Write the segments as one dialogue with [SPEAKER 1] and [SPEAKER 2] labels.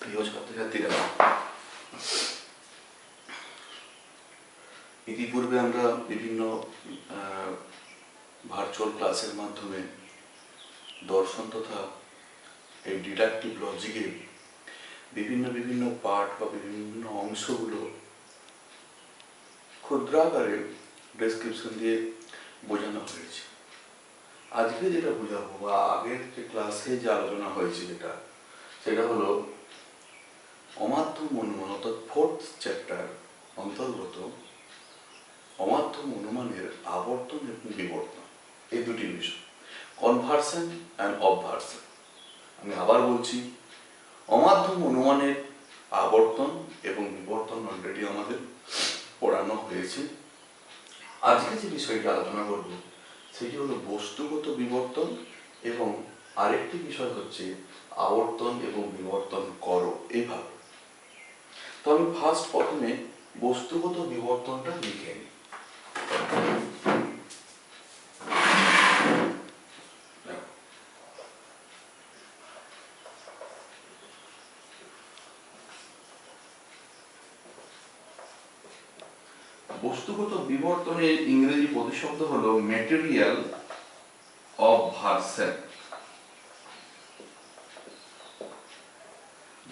[SPEAKER 1] প্রিয় ছাত্রছাত্রীরা, ইতিপূর্বে আমরা বিভিন্ন ভার্চুয়াল ক্লাসের মাধ্যমে দর্শন তথা এই ডিডাকটিভ লজিকের বিভিন্ন পার্ট বা বিভিন্ন অংশগুলো ক্ষুদ্রাকারে ডেসক্রিপশন দিয়ে বোঝানো হয়েছে। আজকে যেটা বোঝাবো বা আগের যে ক্লাসে যে আলোচনা হয়েছে সেটা হলো অমাধ্যম অনুমান, অর্থাৎ ফোর্থ চ্যাপ্টার অন্তর্গত অমাধ্যম অনুমানের আবর্তন এবং বিবর্তন, এই দুটি বিষয়, কনভার্সন অ্যান্ড অবভার্সন। আমি আবার বলছি, অমাধ্যম অনুমানের আবর্তন এবং বিবর্তন অলরেডি আমাদের পড়ানো হয়েছে। আজকে যে বিষয়টি আলোচনা করব সেটি হলো বস্তুগত বিবর্তন, এবং আরেকটি বিষয় হচ্ছে আবর্তন এবং বিবর্তন করো, এইভাবে। তো আমি প্রথমে বস্তুগত বিবর্তনটা লিখে নিই। বস্তুগত বিবর্তনের ইংরেজি প্রতিশব্দ হলো ম্যাটেরিয়াল অবভার্সন।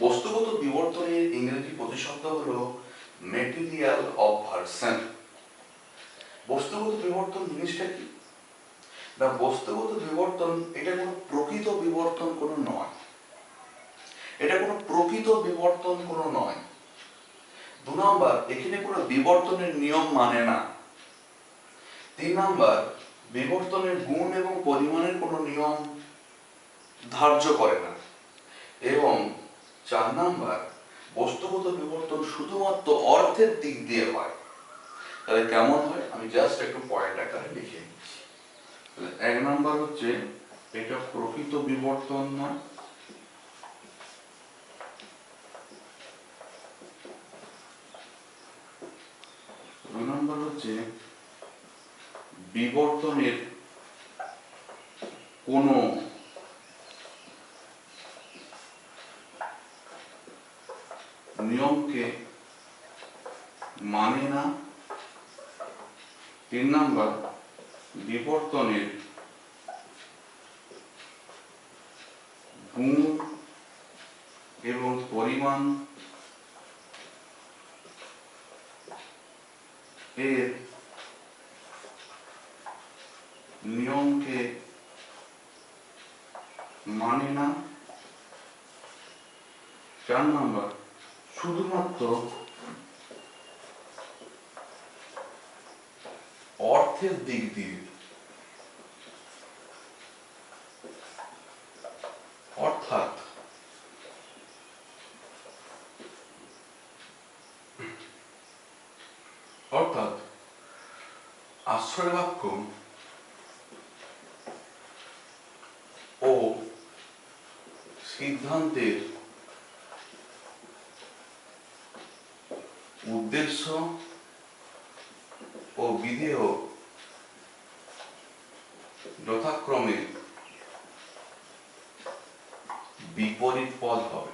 [SPEAKER 1] বস্তুগত বিবর্তনের ইংরেজি প্রতিশব্দ হলো ম্যাটেরিয়াল অবভার্সন। বস্তুগত বিবর্তন জিনিসটা কি? না, বস্তুগত বিবর্তন এটা কোনো প্রকৃত বিবর্তন কোনো নয়, এটা কোনো প্রকৃত বিবর্তন কোনো নয়। 2 নাম্বার, এখানে কোনো বিবর্তনের নিয়ম মানে না। 3 নাম্বার, বিবর্তনের গুণ এবং পরিমাণের কোনো নিয়ম ধার্য করে না। এবং 4 নাম্বার, বস্তুগত বিবর্তন শুধুমাত্র অর্থের দিক দিয়ে হয়। তাহলে কেমন হয় আমি জাস্ট একটু পয়েন্ট আকারে লিখে নিচ্ছি। 1 নাম্বার হচ্ছে এটা প্রকৃত বিবর্তন নয়। 2 নাম্বার হচ্ছে বিবর্তনের কোনো নিয়মকে মানে না। 3 নাম্বার, বিবর্তনের গুণ এবং পরিমাণ এর নিয়মকে মানে না। 4 নাম্বার, শুধুমাত্র অর্থের দিক দিয়ে, অর্থাৎ আশ্রয় বাক্য ও সিদ্ধান্তের উদ্দেশ্য ও বিধেয় যথাক্রমে বিপরীত পদ হবে।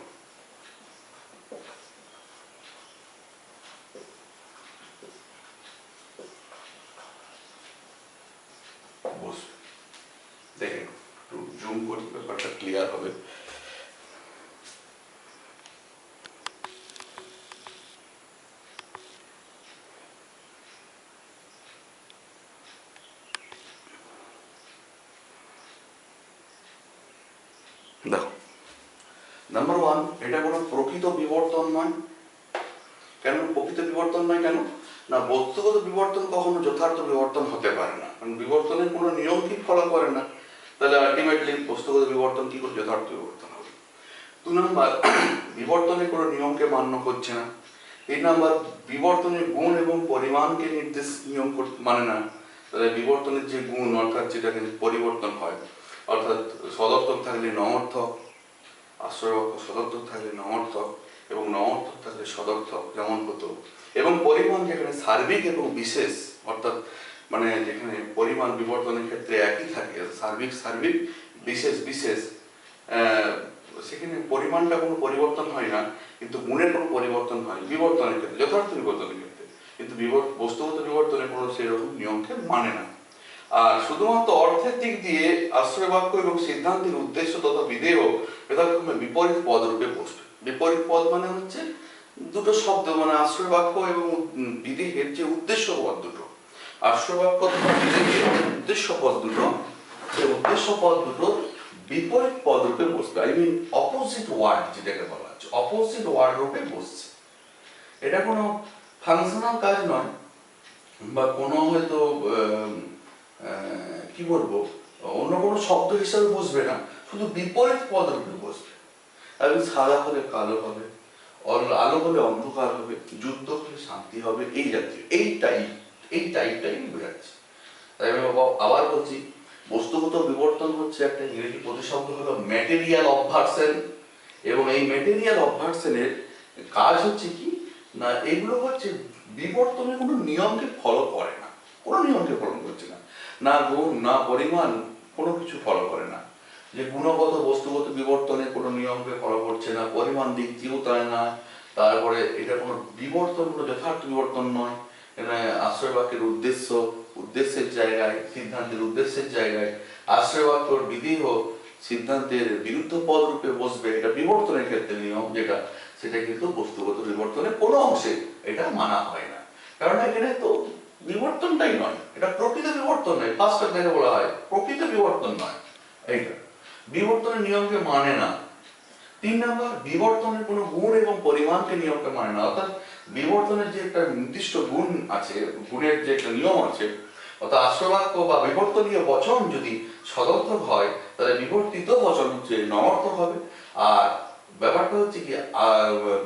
[SPEAKER 1] দেখেন, একটু জুম করি, ব্যাপারটা ক্লিয়ার হবে। দেখো, নাম্বার 1, এটা কোনো প্রকৃত বিবর্তন নয়। কেন প্রকৃত বিবর্তন নয়? কেন না, বস্তুগত বিবর্তন কখনো যথার্থ বিবর্তন হতে পারে না, কারণ বিবর্তনের কোনো নিয়ম কি ফলো করে না। তাহলে আলটিমেটলি বস্তুগত বিবর্তন কি করে যথার্থ বিবর্তন হবে? 2 নাম্বার, বিবর্তনের কোনো নিয়মকে মান্য করছে না। 3 নাম্বার, বিবর্তনের গুণ এবং পরিমাণকে নিয়ম মানে না। তাহলে বিবর্তনের যে গুণ, অর্থাৎ যেটাকে পরিবর্তন হয়, অর্থাৎ সদর্থক থাকলে নমর্থক, আশ্রয়বাক্য সদর্থক থাকলে নমর্থক এবং নমর্থক থাকলে সদর্থক যেমন হতো, এবং পরিমাণ যেখানে সার্বিক এবং বিশেষ, অর্থাৎ মানে যেখানে পরিমাণ বিবর্তনের ক্ষেত্রে একই থাকে, সার্বিক বিশেষ সেখানে পরিমাণটা কোনো পরিবর্তন হয় না, কিন্তু গুণের কোনো পরিবর্তন হয় বিবর্তনের ক্ষেত্রে, যথার্থ বিবর্তনের ক্ষেত্রে, কিন্তু বস্তুগত বিবর্তনের কোনো সেরকম নিয়মকে মানে না। আর শুধুমাত্র অর্থের দিক দিয়ে আশ্রয় বাক্য এবং সিদ্ধান্তের উদ্দেশ্য তথা বিধেয় যথাক্রমে বিপরীত পদ রূপে বসবে। বিপরীত পদ মানে হচ্ছে দুটো শব্দ, মানে আশ্রয় বাক্য এবং বিধেয়ের যে উদ্দেশ্য পদ দুটো, আশ্রয় বাক্য তথা বিধেয়ের উদ্দেশ্য পদ দুটো, সেই উদ্দেশ্য পদ দুটো বিপরীত পদ রূপে বসবে। আই মিন অপোজিট ওয়ার্ড, যেটাকে বলা হচ্ছে অপোজিট ওয়ার্ড রূপে বসছে। এটা কোনো ফাংশনাল কাজ নয়, বা কোনো হয়তো কি বলবো অন্য কোনো শব্দ হিসাবে বসবে না, শুধু বিপরীত পদ রূপে বসবে। এবং সাদা হলে কালো হবে, আলো হলে অন্ধকার হবে, যুদ্ধ হলে শান্তি হবে, এই জাতীয় এই টাইপটাই বোঝাচ্ছে। তাই আমি আবার বলছি, বস্তুগত বিবর্তন হচ্ছে একটা ইংরেজি প্রতিশব্দ হলো ম্যাটেরিয়াল অবভার্সন, এবং এই ম্যাটেরিয়াল অবভার্সনের কাজ হচ্ছে কি না, এগুলো হচ্ছে বিবর্তনের কোনো নিয়মকে ফলো করে না, কোনো নিয়মকে ফলো করছে না, না গুণ না পরিমাণ, কোনো কিছু ফলো করে না। যে গুণগত বস্তুগত বিবর্তনের কোনো নিয়মকে ফলো করছে না, পরিমাণ দিক দিয়েও তাই না, তারপরে এটা কোনো বিবর্তন, কোনো যথার্থ বিবর্তন নয়। এখানে আশ্রয় বাক্যের উদ্দেশ্যের জায়গায়, সিদ্ধান্তের উদ্দেশ্যের জায়গায় আশ্রয় বাক্যর বিধেয় সিদ্ধান্তের বিরুদ্ধ পদ রূপে বসবে, এটা বিবর্তনের ক্ষেত্রে নিয়ম যেটা, সেটা কিন্তু বস্তুগত বিবর্তনের কোনো অংশে এটা মানা হয় না। কারণ এখানে তো বিবর্তনটাই নয়, এটা প্রকৃত বিবর্তন নয়। ফার্স্ট দেখে বলা হয় প্রকৃত বিবর্তন নয়, এইটা বিবর্তনের নিয়মকে মানে না। 3 নম্বর, বিবর্তনের কোনো গুণ এবং পরিমাণকে নিয়মকে মানে না। অর্থাৎ বিবর্তনের যে একটা নির্দিষ্ট গুণ আছে, গুণের যে একটা নিয়ম আছে, অর্থাৎ আশ্রবাক্য বা বিবর্তনীয় বচন যদি সদর্থক হয়, তাহলে বিবর্তিত বচন হচ্ছে নমর্থক হবে। আর ব্যাপারটা হচ্ছে কি,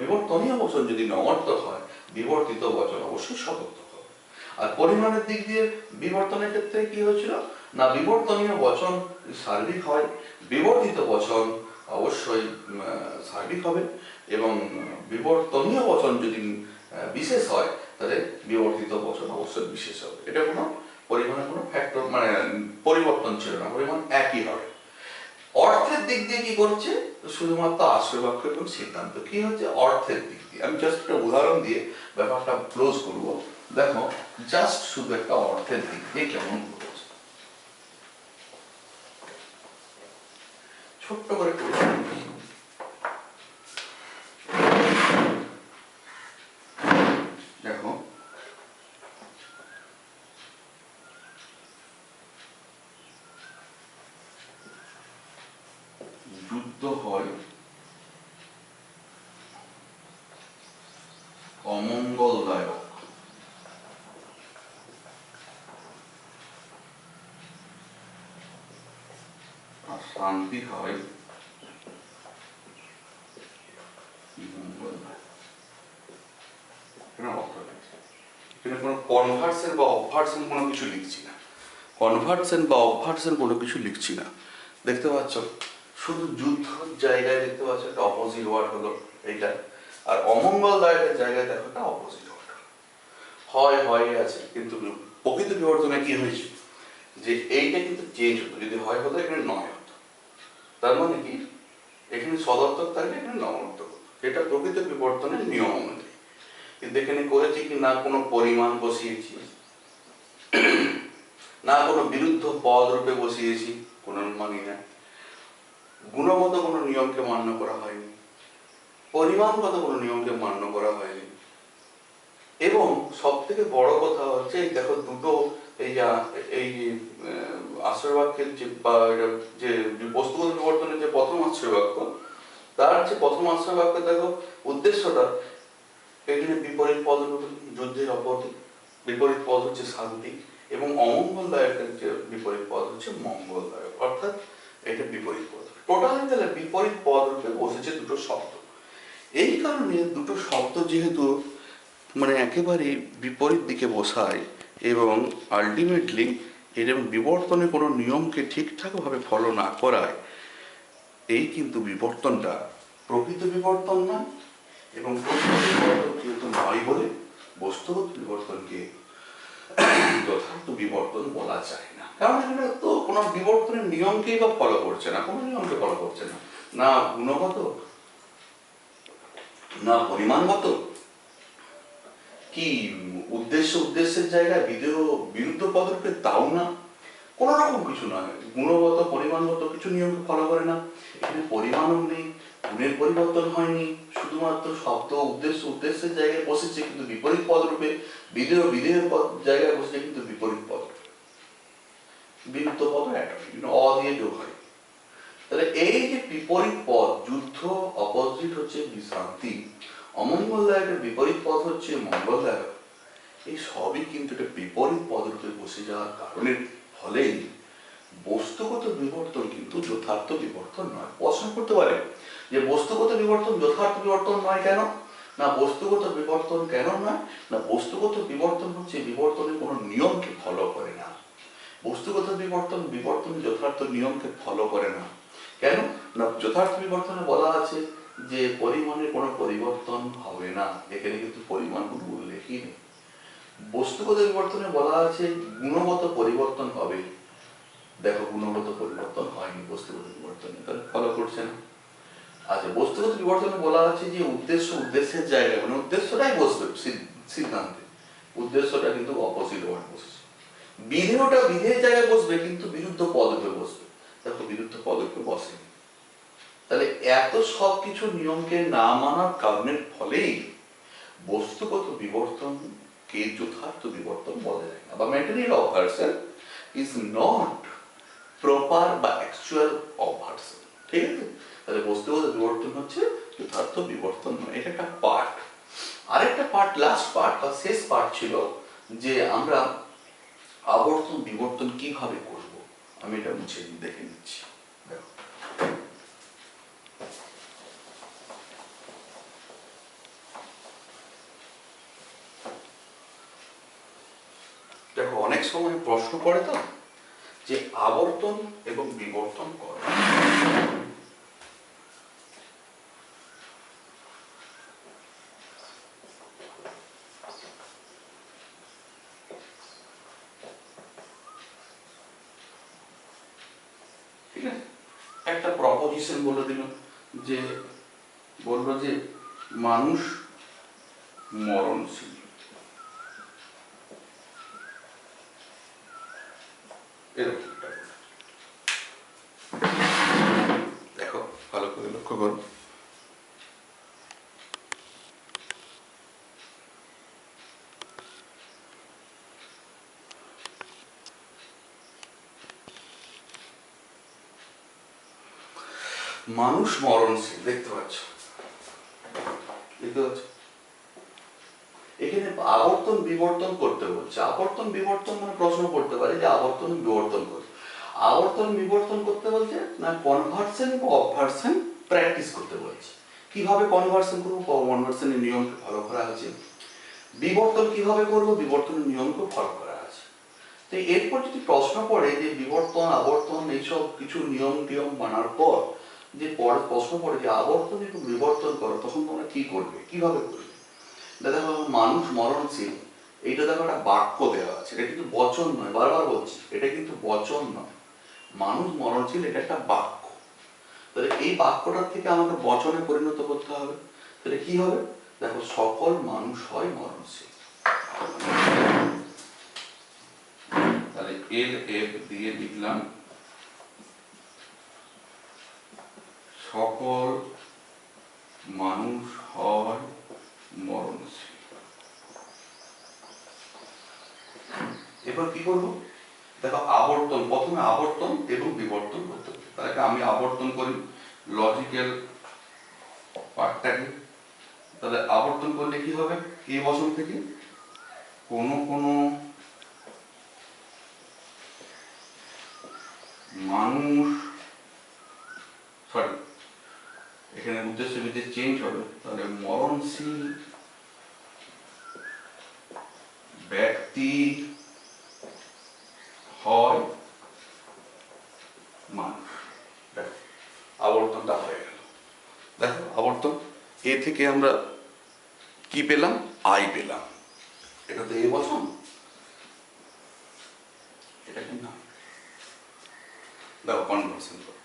[SPEAKER 1] বিবর্তনীয় বচন যদি নমর্থক হয়, বিবর্তিত বচন অবশ্যই সদর্থক হবে। আর পরিমাণের দিক দিয়ে বিবর্তনের ক্ষেত্রে কি হয়েছিল না, বিবর্তনীয় বচন সার্বিক হয়, বিবর্তিত বচন অবশ্যই সার্বিক হবে, এবং বিবর্তনীয় বচন যদি বিশেষ হয়, তাহলে বিবর্তিত বচন অবশ্যই বিশেষ হবে। এটা কোনো পরিমাণের কোনো ফ্যাক্টর মানে পরিবর্তন ছিল না, পরিমাণ একই হবে। অর্থের দিক দিয়ে কি করছে, শুধুমাত্র আশ্রয় বাক্য এবং সিদ্ধান্ত। কি হচ্ছে অর্থের দিক দিয়ে, আমি জাস্ট একটা উদাহরণ দিয়ে ব্যাপারটা ক্লোজ করবো। দেখো জাস্ট শুধু একটা অর্থের দিক দিয়ে কেমন করছে, ছোট্ট করে দেখো, যুদ্ধ হয় অমঙ্গলদায়ক, আর শান্তি হয় এখানে কোনো কনভার্সন বা অবভার্সন কোনো কিছু লিখছি না, কনভার্সন বা অবভার্সন কোনো কিছু লিখছি না। দেখতে পাচ্ছ শুধু যুদ্ধ জায়গায় দেখতে পাচ্ছ একটা অপোজিট ওয়ার্ড হলো এইটা, আর অমঙ্গলদায়কের জায়গায় দেখো একটা অপোজিট ওয়ার্ড হয় আছে, কিন্তু প্রকৃত বিবর্তনে কি হয়েছে যে এইটা কিন্তু চেঞ্জ হতো, যদি হয় হতো এখানে নয় হতো। তার মানে কি এখানে সদর্থক থাকলে এখানে নমর্থক হতো, এটা প্রকৃত বিবর্তনের নিয়ম অনুযায়ী। কিন্তু এখানে করেছি কি না কোনো পরিমাণ বসিয়েছি, না কোনো বিরুদ্ধ পদ রূপে বসিয়েছি, কোনো মানি না, গুণগত কোনো নিয়মকে মান্য করা হয়নি, পরিমাণগত কোনো নিয়মকে মান্য করা হয়নি, এবং সব থেকে বড় কথা হচ্ছে এই দেখো দুটো এই আশ্রয় বাক্যের যে বস্তুগত বিবর্তনের যে প্রথম আশ্রয় বাক্য, তার যে প্রথম আশ্রয় বাক্য দেখো উদ্দেশ্যটা এখানে বিপরীত পদ, যুদ্ধের অপরতি বিপরীত পদ হচ্ছে শান্তি, এবং অমঙ্গলদায়কের যে বিপরীত পদ হচ্ছে মঙ্গলদায়ক, অর্থাৎ এটা বিপরীত পদ। টোটালি তাহলে বিপরীত পদ রূপে বসেছে দুটো শব্দ। এই কারণে দুটো শব্দ যেহেতু মানে একেবারে বিপরীত দিকে বসায় এবং আলটিমেটলি এর বিবর্তনে কোনো নিয়মকে ঠিকঠাকভাবে ফলো না করায়, এই কিন্তু বিবর্তনটা প্রকৃত বিবর্তন নয়, এবং প্রকৃত বিবর্তন যেহেতু নয় বলে বস্তুগত বিবর্তনকে যথার্থ বিবর্তন বলা যায় না। কারণ এখানে তো কোনো বিবর্তনের নিয়মকেই বা ফলো করছে না, কোনো নিয়মকে ফলো করছে না, না গুণগত, না পরিমাণগত, কি উদ্দেশ্যের জায়গায় বিরুদ্ধ পদরূপে তাও না, কোন রকম কিছু নয়। গুণগত পরিমাণগত কিছু নিয়মকে ফলো করে না। এখানে পরিমাণও নেই, গুণের পরিবর্তন হয়নি, শুধুমাত্র শব্দ উদ্দেশ্যের জায়গায় বসেছে কিন্তু বিপরীত পদরূপে, বিধেয়ের জায়গায় বসেছে কিন্তু বিপরীত পদ, বিরুদ্ধ পদ অ দিয়ে যোগ হয়। তাহলে এই যে বিপরীত পদ, যুদ্ধ অপোজিট হচ্ছে বিশ্রান্তি, অমঙ্গলদায়কের বিপরীত পদ হচ্ছে মঙ্গলদায়ক, এই সবই কিন্তু একটা বিপরীত পদরূপে বসে যাওয়ার কারণের ফলেই বস্তুগত বিবর্তন কিন্তু যথার্থ বিবর্তন নয়। প্রশ্ন করতে পারে যে বস্তুগত বিবর্তন যথার্থ বিবর্তন নয় কেন? না বস্তুগত বিবর্তন কেন নয়? না বস্তুগত বিবর্তন হচ্ছে বিবর্তনের কোনো নিয়মকে ফলো করে না। বস্তুগত বিবর্তন যথার্থ নিয়মকে ফলো করে না। কেন না যথার্থ বিবর্তনে বলা আছে যে পরিমাণের কোনো পরিবর্তন হবে না, এখানে কিন্তু পরিমাণ কোনো উল্লেখই নেই। বস্তুগত বিবর্তনে বলা আছে গুণগত পরিবর্তন হবে, দেখো গুণগত পরিবর্তন হয়নি বস্তুগত বিবর্তনে, তাহলে ফলো করছে না। আচ্ছা বস্তুগত বিবর্তনে বলা আছে যে উদ্দেশ্যের জায়গায়, মানে উদ্দেশ্যটাই বসবে সিদ্ধান্তে, উদ্দেশ্যটা কিন্তু অপোজিট ওয়ার্ড বসেছে। বিধেয়টা বিধেয়ের জায়গায় বসবে কিন্তু বিরুদ্ধ পদকে বসবে, দেখো বিরুদ্ধ পদকে বসেনি। তাহলে এত সব কিছু নিয়মকে না মানার কারণের ফলেই বস্তুগত বিবর্তন কে যথার্থ বিবর্তন বলা যায় না, বা ম্যাটেরিয়াল অবভার্সন ইজ নট প্রপার বা অ্যাকচুয়াল অবভার্সন। ঠিক আছে, তাহলে বস্তুগত বিবর্তন হচ্ছে যথার্থ বিবর্তন নয়, এটা একটা পার্ট। আরেকটা পার্ট, লাস্ট পার্ট বা শেষ পার্ট ছিল যে আমরা আবর্তন বিবর্তন কিভাবে করব। আমি এটা মুছে দেখে নিচ্ছি। দেখো অনেক সময় প্রশ্ন পড়ে তো যে আবর্তন এবং বিবর্তন করো। ঠিক আছে, একটা প্রপোজিশন বলে দিল যে বললো যে মানুষ মরণশীল, এরকম দেখো ভালো করে লক্ষ্য করো। মানুষ মরণশীল দেখতে পাচ্ছ, এখানে আবর্তন বিবর্তন করতে বলছে। আবর্তন বিবর্তন মানে প্রশ্ন করতে পারে যে আবর্তন বিবর্তন করতে, আবর্তন বিবর্তন করতে বলছে না কনভার্সন বা অবভার্সন প্র্যাকটিস করতে বলছে। কিভাবে কনভার্সন করবো, কনভার্সনের নিয়মকে ফলো করা আছে। বিবর্তন কিভাবে করবো, বিবর্তনের নিয়মকে ফলো করা আছে। তো এরপর যদি প্রশ্ন পড়ে যে বিবর্তন আবর্তন এইসব কিছু নিয়ম টিয়ম মানার পর যে পরে প্রশ্ন পড়ে যে আবর্তন এবং বিবর্তন করো, তখন তোমরা কি করবে, কিভাবে করবে। দেখো মানুষ মরণশীল, এইটা দেখো একটা বাক্য দেওয়া আছে, এটা কিন্তু বচন নয়, বারবার বলছি এটা কিন্তু বচন নয়। মানুষ মরণশীল এটা একটা বাক্য, তাহলে এই বাক্যটার থেকে আমাকে বচনে পরিণত করতে হবে। তাহলে কি হবে, দেখো সকল মানুষ হয় মরণশীল, তাহলে এল এফ দিয়ে লিখলাম সকল মানুষ হয় মরণশীল। এবার কি করবো, দেখো আবর্তন, প্রথমে আবর্তন এবং বিবর্তন করতে হবে। তাহলে আমি আবর্তন করি লজিক্যাল পার্টটাকে। তাহলে আবর্তন করলে কি হবে, এই বচন থেকে কোন কোন মানুষ, সরি এখানে উদ্দেশ্য যদি চেঞ্জ হবে, তাহলে মরণশীল ব্যক্তি হয় মানুষ। আবর্তনটা হয়ে গেল। দেখো আবর্তন, এ থেকে আমরা কি পেলাম, আই পেলাম, এটা তো এই বচন, এটা কি না। দেখো কনভার্সন করো,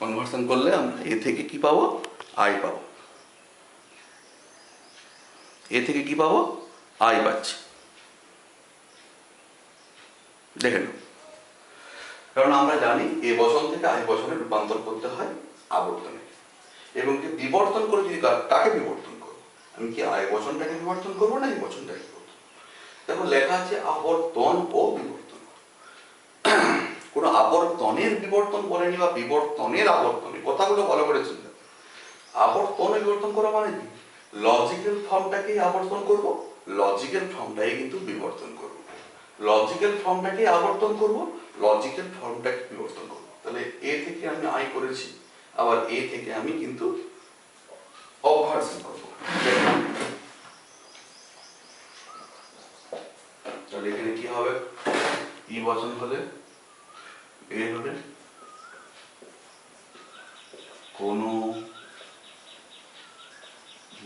[SPEAKER 1] কনভার্সন করলে আমরা এ থেকে কি পাবো, আই পাবো। এ থেকে কি পাবো, আই পাচ্ছি। দেখে নাও, কারণ আমরা জানি এ বচন থেকে আই বচনে রূপান্তর করতে হয় আবর্তনে, এবং কি বিবর্তন করে যদি কাকে বিবর্তন করবো, আমি কি আই বচনটাকে বিবর্তন করবো না এই বচনটাকে বিবর্তন। দেখো লেখা আছে আবর্তন ও বিবর্তন। কোনো আবর্তনের বিবর্তন বলেনি বা বিবর্তনের আবর্তনে, কথাগুলো ভালো করে চিন্তা। আবর্তন বিবর্তন করা মানে কি, লজিক্যাল ফর্মটাকেই আবর্তন করব, লজিক্যাল ফর্মটাই কিন্তু বিবর্তন করব। লজিক্যাল ফর্মটাকে আবর্তন করব, লজিক্যাল ফর্মটাকে বিবর্তন করব। তাহলে এ থেকে আমি আই করেছি, আবার এ থেকে আমি কিন্তু অবভার্সন করব। তাহলে এখানে কি হবে, ই বচন হলে এ হবে কোনো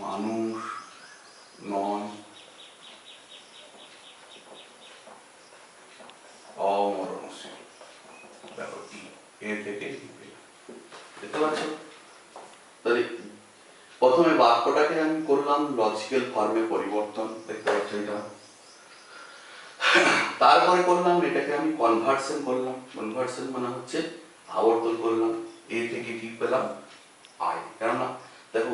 [SPEAKER 1] মানুষ নয় অমরণশীল। দেখো এ থেকে দেখতে পাচ্ছ। তাহলে প্রথমে বাক্যটাকে আমি করলাম লজিক্যাল ফর্মে পরিবর্তন, দেখতে পাচ্ছ এটা। তারপরে করলাম এটাকে আমি কনভার্সন করলাম, কনভার্সন মানে হচ্ছে আবর্তন করলাম। এ থেকে কি পেলাম, আই। কেননা দেখো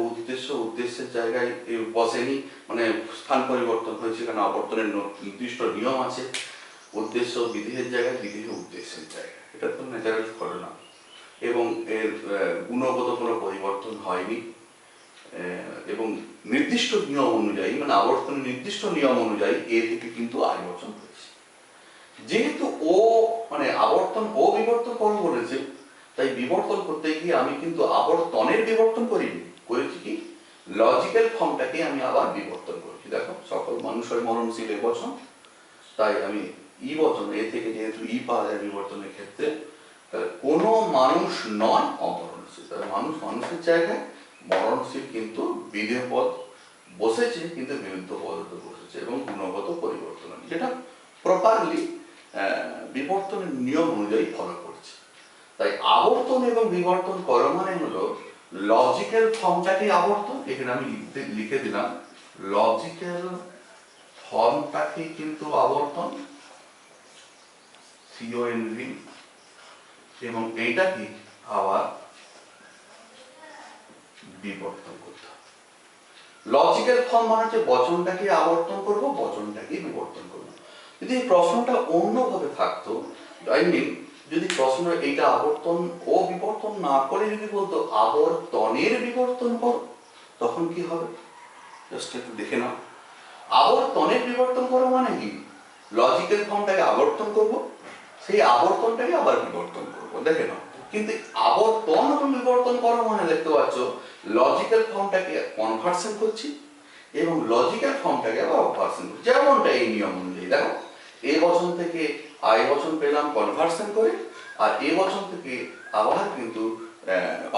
[SPEAKER 1] উদ্দেশ্যের জায়গায় বসেনি, মানে স্থান পরিবর্তন হয়েছে, কারণ আবর্তনের নির্দিষ্ট নিয়ম আছে। উদ্দেশ্য বিধেয়ের জায়গায়, বিধেয় উদ্দেশ্যের জায়গায়, এটা তো ন্যাচারাল ঘটনা। এবং এর গুণগত কোনো পরিবর্তন হয়নি, এবং নির্দিষ্ট নিয়ম অনুযায়ী, মানে আবর্তনের নির্দিষ্ট নিয়ম অনুযায়ী এ থেকে কিন্তু আই বচন হয়েছে। যেহেতু ও মানে আবর্তন ও বিবর্তন করো বলেছে, তাই বিবর্তন করতে গিয়ে আমি কিন্তু আবর্তনের বিবর্তন করিনি, করেছি কি লজিক্যাল ফর্মটাকে আমি আবার বিবর্তন করেছি। দেখো সকল মানুষ হয় মরণশীল এ বচন, তাই আমি ই বচন এ থেকে যেহেতু ই পাওয়া যায় বিবর্তনের ক্ষেত্রে, কোনো মানুষ নয় অমরণশীল। তাহলে মানুষ মানুষের জায়গায়, মরণশীল কিন্তু বিধেয় পদ বসেছে, কিন্তু বিরুদ্ধ পদে বসেছে, এবং গুণগত পরিবর্তন যেটা প্রপারলি বিবর্তনের নিয়ম অনুযায়ী ফলো করছে। তাই আবর্তন এবং বিবর্তন করা মানে হলো লজিক্যাল ফর্মটাকে আবর্তন, এখানে আমি লিখে দিলাম লজিক্যাল ফর্মটাকে কিন্তু আবর্তন, CONV, এবং এইটাকে আবার বিবর্তন করতে হবে। লজিক্যাল ফর্ম মানে হচ্ছে বচনটাকে আবর্তন করব, বচনটাকে বিবর্তন করব। যদি এই প্রশ্নটা অন্যভাবে থাকতো, আই মিন যদি প্রশ্ন এইটা আবর্তন ও বিবর্তন না করে যদি বলতো আবর্তনের বিবর্তন কর, তখন কি হবে জাস্ট একটু দেখে নাও। আবর্তনের বিবর্তন করো মানে কি, লজিক্যাল ফর্মটাকে আবর্তন করব, সেই আবর্তনটাকে আবার বিবর্তন করব, দেখে নাও। কিন্তু আবর্তন এবং বিবর্তন করো মানে দেখতে পাচ্ছ লজিক্যাল ফর্মটাকে কনভার্সন করছি এবং লজিক্যাল ফর্মটাকে আবার অবভার্সন করছি, যেমনটা এই নিয়ম অনুযায়ী। দেখো এ বচন থেকে আই বচন পেলাম কনভার্সন করে, আর এ বচন থেকে আবার কিন্তু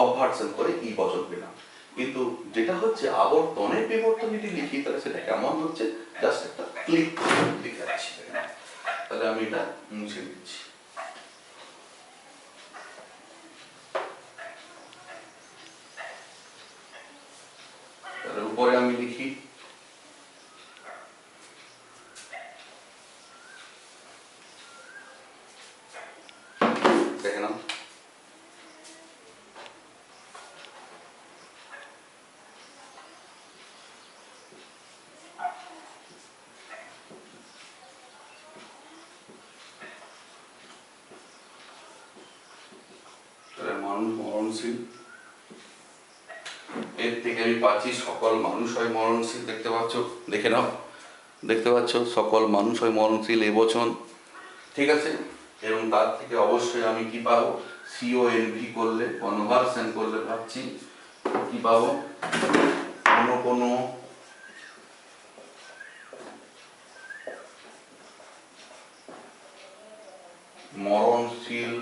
[SPEAKER 1] অবভার্সন করে ই বচন পেলাম। কিন্তু যেটা হচ্ছে আবর্তনের বিবর্তন যদি লিখি, তাহলে সেটা কেমন হচ্ছে, জাস্ট একটা ক্লিক করে লিখে রাখছি। তাহলে আমি এটা মুছে দিচ্ছি। তাহলে উপরে আমি লিখি দেখে নাও, মানুষ মরণশীল, এর থেকে আমি পাচ্ছি সকল মানুষ হয় মরণশীল, দেখতে পাচ্ছ, দেখে নাও, দেখতে পাচ্ছ সকল মানুষ হয় মরণশীল এ বচন, ঠিক আছে। এবং তার থেকে অবশ্যই আমি কি পাবো, CONV করলে, কনভার্সন করলে ভাবছি কি পাবো, কোনো কোনো মরণশীল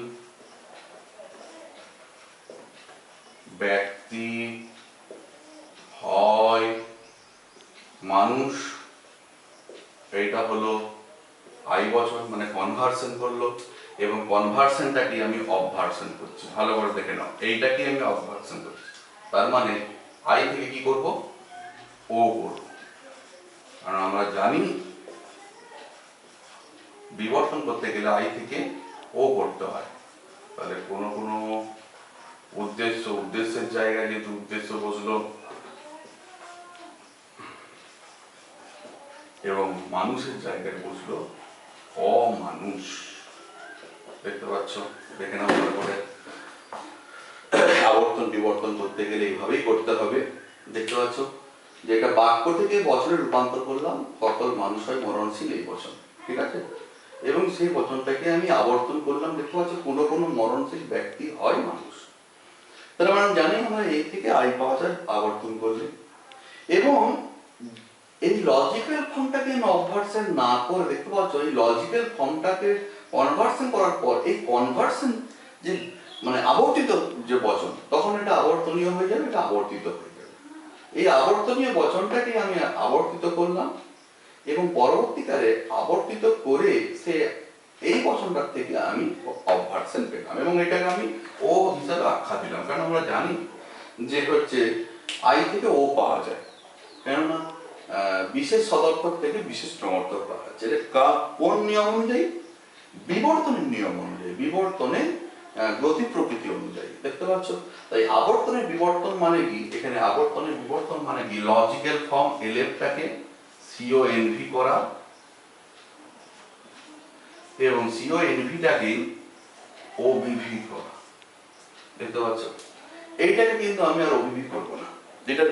[SPEAKER 1] ব্যক্তি হয় মানুষ, এইটা হলো আই বচন, মানে কনভার্সন করলো, এবং কনভার্সনটাকে আমি অবভার্সন করছি। ভালো করে দেখে নাও, এইটাকে আমি অবভার্সন করছি, তার মানে আই থেকে কি করব, ও করব। কারণ আমরা জানি বিবর্তন করতে গেলে আই থেকে ও করতে হয়। তাহলে কোনো কোনো উদ্দেশ্যের জায়গায় যেহেতু উদ্দেশ্য বসলো এবং মানুষের জায়গায় বসলো অমানুষ। দেখতে পাচ্ছ, দেখে নাও ভালো করে। আবর্তন বিবর্তন করতে গেলে এইভাবেই করতে হবে। দেখতে পাচ্ছ যে একটা বাক্য থেকে বচনে রূপান্তর করলাম, সকল মানুষ হয় মরণশীল, এই বচন, ঠিক আছে। এবং সেই বচনটাকে আমি আবর্তন করলাম, দেখতে পাচ্ছ কোনো কোনো মরণশীল ব্যক্তি হয় মানুষ। তাহলে আমরা জানি আমরা এই থেকে আই পাওয়া যায় আবর্তন করলে। এবং এই লজিক্যাল ফর্মটাকে আমি অবভার্সন না করে, দেখতে পাচ্ছ এই লজিক্যাল ফর্মটাকে কনভার্সন করার পর এই কনভার্সন যে মানে আবর্তিত যে বচন, তখন এটা আবর্তনীয় হয়ে যাবে, এটা আবর্তিত হয়ে যাবে। এই আবর্তনীয় বচনটাকে আমি আবর্তিত করলাম এবং পরবর্তীকালে আবর্তিত করে সে এই বচনটার থেকে আমি অবভার্সন পেলাম এবং এটাকে আমি ও হিসাবে আখ্যা দিলাম। কারণ আমরা জানি যে হচ্ছে আই থেকে ও পাওয়া যায়, কেননা বিশেষ সদর্থক থেকে বিশেষ প্রমর্থক পাওয়া যাচ্ছে। এটা কোন নিয়ম অনুযায়ী? বিবর্তনের নিয়ম অনুযায়ী, বিবর্তনের গতি প্রকৃতি অনুযায়ী। দেখতে পাচ্ছ, তাই আবর্তনের বিবর্তন মানে কি? এখানে আবর্তনের বিবর্তন মানে কি? লজিক্যাল ফর্ম এলএফটাকে সিওএনভি করা এবং সিওএনভিটাকে ওবিভি করা। দেখতে পাচ্ছ, এইটাকে কিন্তু আমি আর ওবিভি করবো না, যেটা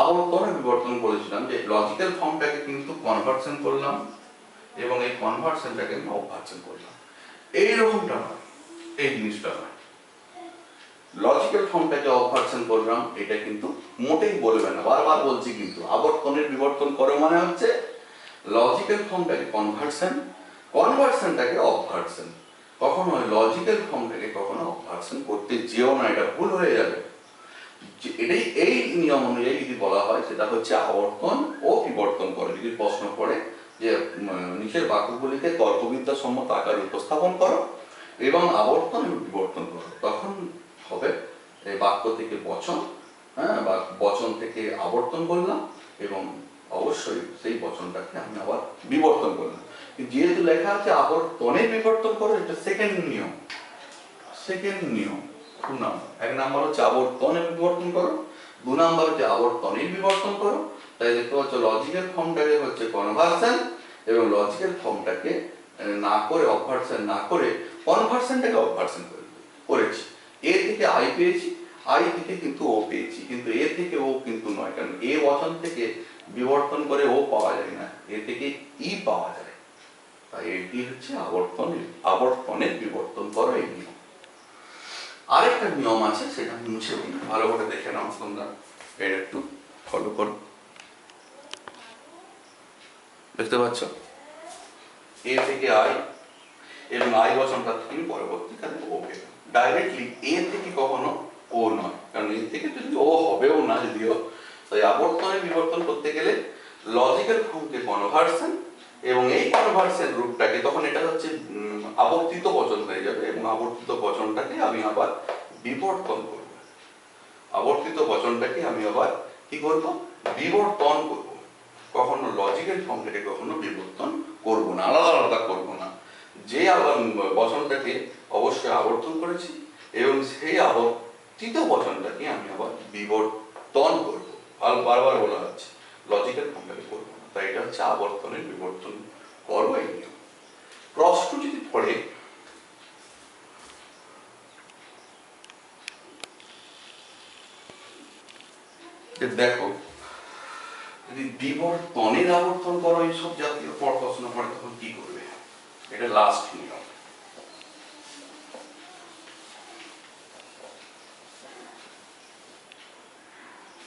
[SPEAKER 1] আবর্তনে বিবর্তন করেছিলাম, যে লজিক্যাল ফর্মটাকে কিন্তু কনভার্সন করলাম এবং এই কনভার্সনটাকে আমি অবভার্সন করলাম। এইরকমটা নয়, এই জিনিসটা নয়। লজিক্যাল ফর্মটাকে অবভার্সন করলাম, এটা কিন্তু মোটেই বলবে না, বারবার বলছি কিন্তু আবর্তনের বিবর্তন করে মানে হচ্ছে লজিক্যাল ফর্মটাকে কনভার্সন, কনভার্সনটাকে অবভার্সন। কখনো লজিক্যাল ফর্মটাকে কখনো অবভার্সন করতে যেও না, এটা ভুল হয়ে যাবে। এটাই এই নিয়ম অনুযায়ী যদি বলা হয়, সেটা হচ্ছে আবর্তন ও বিবর্তন করে। যদি প্রশ্ন পড়ে যে নিচের বাক্যগুলিকে তর্কবিদ্যা সম্মত আকারে উপস্থাপন করো এবং আবর্তন এবং বিবর্তন করো, তখন হবে এই বাক্য থেকে বচন, হ্যাঁ, বা বচন থেকে আবর্তন করলাম এবং অবশ্যই সেই বচনটাকে আমি আবার বিবর্তন করলাম। যেহেতু লেখা আছে আবর্তনে বিবর্তন করো, এটা সেকেন্ড নিয়ম, সেকেন্ড নিয়ম। 2 নাম্বার, 1 নাম্বার হচ্ছে আবর্তনে বিবর্তন করো, 2 নাম্বার হচ্ছে আবর্তনে বিবর্তন করো। তাই দেখতে পাচ্ছ লজিক্যাল ফর্মটাকে হচ্ছে কনভার্সন এবং লজিক্যাল ফর্মটাকে না করে অবভার্সন না করে কনভার্সনটাকে অবভার্সন করেছি। এ থেকে আই পেয়েছি, আই থেকে কিন্তু ও পেয়েছি, কিন্তু এ থেকে ও কিন্তু নয়, কারণ এ বচন থেকে বিবর্তন করে ও পাওয়া যায় না, এ থেকে ই পাওয়া যায়। তাই এটি হচ্ছে আবর্তনের বিবর্তন করো এই নিয়ম। আরেকটা নিয়ম আছে, সেটা মুছে দিই, ভালো করে দেখে নাও তোমরা, এটা একটু ফলো করো। দেখতে পাচ্ছ এ থেকে আই এবং আই বচনটা থেকে পরবর্তীকালে ও পেলাম। ডাইরেক্টলি এ থেকে কখনো ও নয়, কারণ এ থেকে যদি ও হবেও না যদিও। তাই আবর্তনে বিবর্তন করতে গেলে লজিক্যাল ফর্মকে কনভার্সন এবং এই কনভার্সন রূপটাকে, তখন এটা হচ্ছে আবর্তিত বচন হয়ে যাবে এবং আবর্তিত বচনটাকে আমি আবার বিবর্তন করব। আবর্তিত বচনটাকে আমি আবার কি করব? বিবর্তন করব। কখনো লজিক্যাল ফর্মটাকে কখনো বিবর্তন করব না, আলাদা আলাদা করব না। যে আবার বচনটাকে অবশ্যই আবর্তন করেছি এবং সেই আবর্তিত বচনটাকে আমি আবার বিবর্তন করব। বারবার বলা হচ্ছে লজিক্যাল ফর্মটাকে করব না। তাই এটা হচ্ছে আবর্তনের বিবর্তন করব এই নিয়ম। প্রশ্ন যদি পড়ে দেখো, যদি বিবর্তনের আবর্তন করো এইসব জাতীয় প্রশ্ন পড়ে, তখন কি করবে? এটা লাস্ট নিয়ম।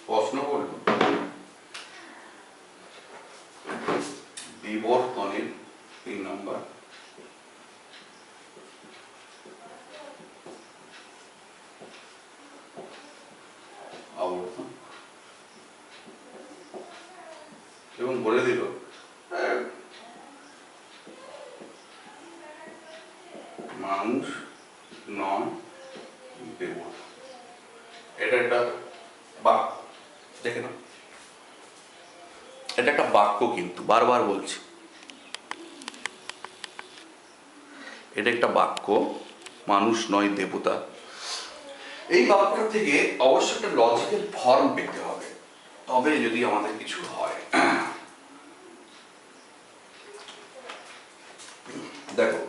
[SPEAKER 1] প্রশ্ন করল বিবর্তনের 3 নম্বর আবর্তন এবং বলে দিল মানুষ মানুষ নয় দেবতা। এটা একটা বাক্য, দেখে না, এটা একটা বাক্য, কিন্তু বারবার বলছি এটা একটা বাক্য, মানুষ নয় দেবতা। এই বাক্যটা থেকে অবশ্যই একটা লজিক্যাল ফর্ম পেতে হবে, তবে যদি আমাদের কিছু হয়। দেখো,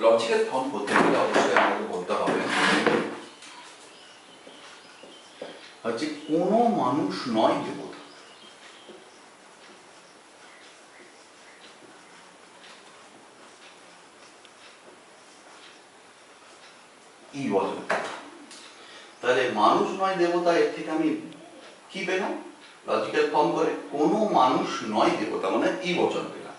[SPEAKER 1] লজিক্যাল ফর্ম করতে গেলে অবশ্যই আমাকে বলতে হবে হচ্ছে কোনো মানুষ নয় দেবতা। কি বলে? তাহলে মানুষ নয় দেবতা, এর থেকে আমি কি পেলাম? লজিক্যাল ফর্ম করে কোনো মানুষ নয় দেবতা, মানে ই বচন পেলাম।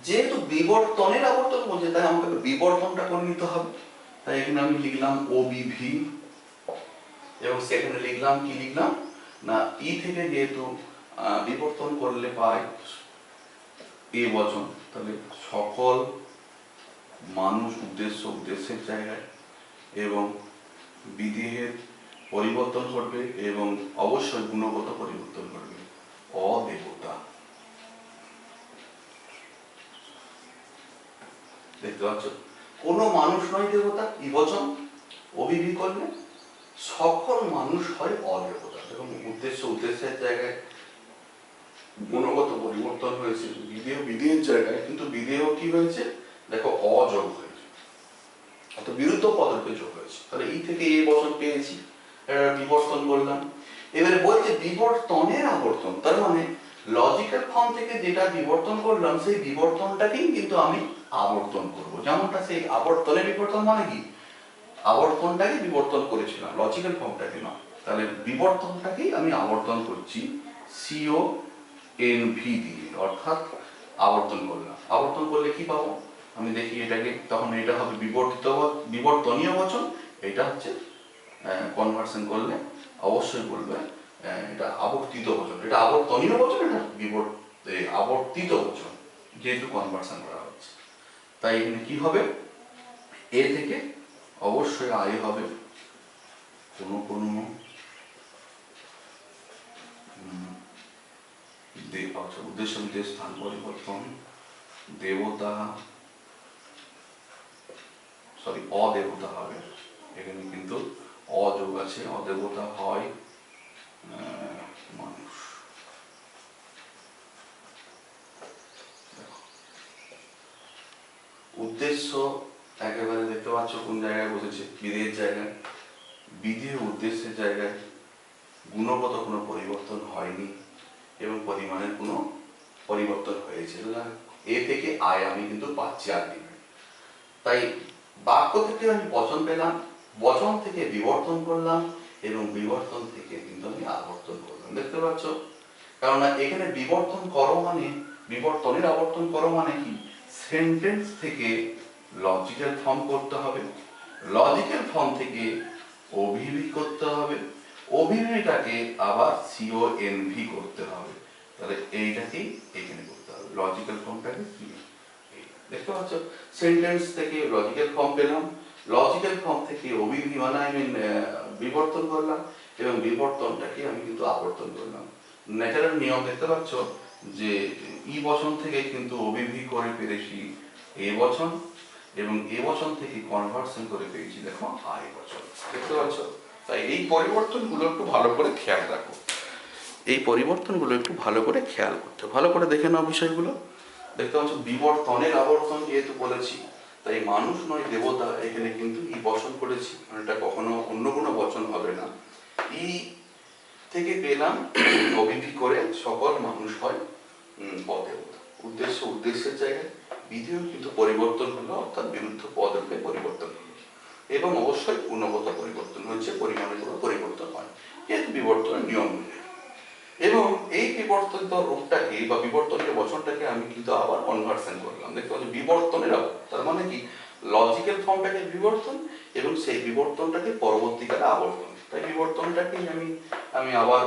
[SPEAKER 1] যেহেতু বিবর্তনের আবর্তন বলছে, তাই আমাকে বিবর্তনটা করে নিতে হবে। তাই এখানে আমি লিখলাম ওবিভি, এবং সেখানে লিখলাম কি লিখলাম না, ই থেকে যেহেতু বিবর্তন করলে পাই এ বচন, তাহলে সকল মানুষ উদ্দেশ্য উদ্দেশ্যের জায়গায়, এবং বিদেহের পরিবর্তন ঘটবে, এবং অবশ্যই গুণগত পরিবর্তন ঘটবে, অদেবতা। দেখতে পাচ্ছ, কোনো মানুষ নয় দেবতা, ই বচন অভিভি করলে সকল মানুষ হয় অদেবতা। দেখুন, উদ্দেশ্য উদ্দেশ্যের জায়গায় গুণগত পরিবর্তন হয়েছে, বিদেহ বিদেহের জায়গায়, কিন্তু বিদেহ কি হয়েছে দেখো, অযোগ হয়েছে, অর্থাৎ বিরুদ্ধ পদকে যোগ হয়েছে। তাহলে এই থেকে এই বচন পেয়েছি, এটা বিবর্তন করলাম। এবারে বলছে বিবর্তনের আবর্তন, তার মানে লজিক্যাল ফর্ম থেকে যেটা বিবর্তন করলাম সেই বিবর্তনটাকেই কিন্তু আমি আবর্তন করব। যেমনটা সেই আবর্তনের বিবর্তন মানে কি, আবর্তনটাকে বিবর্তন করেছিলাম, লজিক্যাল ফর্মটাকে নয়। তাহলে বিবর্তনটাকেই আমি আবর্তন করছি সিও এন ভি দিয়ে, অর্থাৎ আবর্তন করলাম। আবর্তন করলে কি পাবো আমি দেখি এটাকে, তখন এটা হবে বিবর্তনীয় বচন। এটা হচ্ছে কনভার্সন করলে অবশ্যই বলবে এটা আবর্তিত বচন, এটা আবর্তনীয় বচন, এটা আবর্তিত বচন, যেহেতু কনভার্সন করা হচ্ছে। তাই এখানে কি হবে, এ থেকে অবশ্যই আয় হবে কোনো কোনো উদ্দেশ্য বিদেশ স্থান পরিবর্তন, দেবতা, সরি অদেবতা হবে, এখানে কিন্তু অযোগ আছে, অদেবতা হয় মানুষ। উদ্দেশ্য একেবারে দেখতে পাচ্ছ কোন জায়গায় বসেছে, বিদেহের জায়গায়, বিদেহ উদ্দেশ্যের জায়গায় গুণগত কোনো পরিবর্তন হয়নি, এবং পরিমাণের কোনো পরিবর্তন হয়েছে। এ থেকে আয় আমি কিন্তু পাচ্ছি আলটিমেট। তাই বাক্য থেকে আমি বচন পেলাম, বচন থেকে বিবর্তন করলাম, এবং বিবর্তন থেকে কিন্তু আমি আবর্তন করলাম। দেখতে পাচ্ছ, কারণ এখানে বিবর্তন করো মানে, বিবর্তনের আবর্তন করো মানে কি, সেন্টেন্স থেকে লজিক্যাল ফর্ম করতে হবে, লজিক্যাল ফর্ম থেকে অভিভি করতে হবে, অভিভিটাকে আবার সিও এনভি করতে হবে। তাহলে এইটাকেই এখানে করতে হবে, লজিক্যাল ফর্মটাকে। দেখতে পাচ্ছ, সেন্টেন্স থেকে লজিক্যাল ফর্ম পেলাম, লজিক্যাল ফর্ম থেকে অভিভি মানে বিবর্তন করলাম, এবং বিবর্তনটাকে আমি কিন্তু আবর্তন করলাম। ন্যাচারাল নিয়ম দেখতে পাচ্ছ যে ই বচন থেকে কিন্তু অভিভি করে পেরেছি এ বচন, এবং এ বচন থেকে কনভার্সন করে পেয়েছি দেখো আই বচন। দেখতে পাচ্ছ, তাই এই পরিবর্তনগুলো একটু ভালো করে খেয়াল রাখো, এই পরিবর্তনগুলো একটু ভালো করে খেয়াল করতে, ভালো করে দেখে নাও বিষয়গুলো। দেখতে পাচ্ছ, বিবর্তনের আবর্তন যেহেতু বলেছি, তাই মানুষ নয় দেবতা, এখানে কিন্তু ই বচন করেছি, এটা কখনো অন্য কোনো বচন হবে না। ই থেকে পেলাম অভিভি করে সকল মানুষ হয় অদেবতা। উদ্দেশ্য উদ্দেশ্যের জায়গায়, বিধেয় কিন্তু পরিবর্তন হলো, অর্থাৎ বিরুদ্ধ পদকে পরিবর্তন হলো, এবং অবশ্যই গুণগত পরিবর্তন হচ্ছে, পরিমাণের কোনো পরিবর্তন হয়, যেহেতু বিবর্তনের নিয়ম মেনে। এবং এই বিবর্তিত রূপটাকে বা বিবর্তনীয় বচনটাকে আমি কিন্তু আবার কনভার্সন করলাম। দেখতে পাচ্ছি বিবর্তনের আবার, তার মানে কি, লজিক্যাল ফর্মটাকে বিবর্তন, এবং সেই বিবর্তনটাকে পরবর্তীকালে আবর্তন। তাই বিবর্তনটাকেই আমি আবার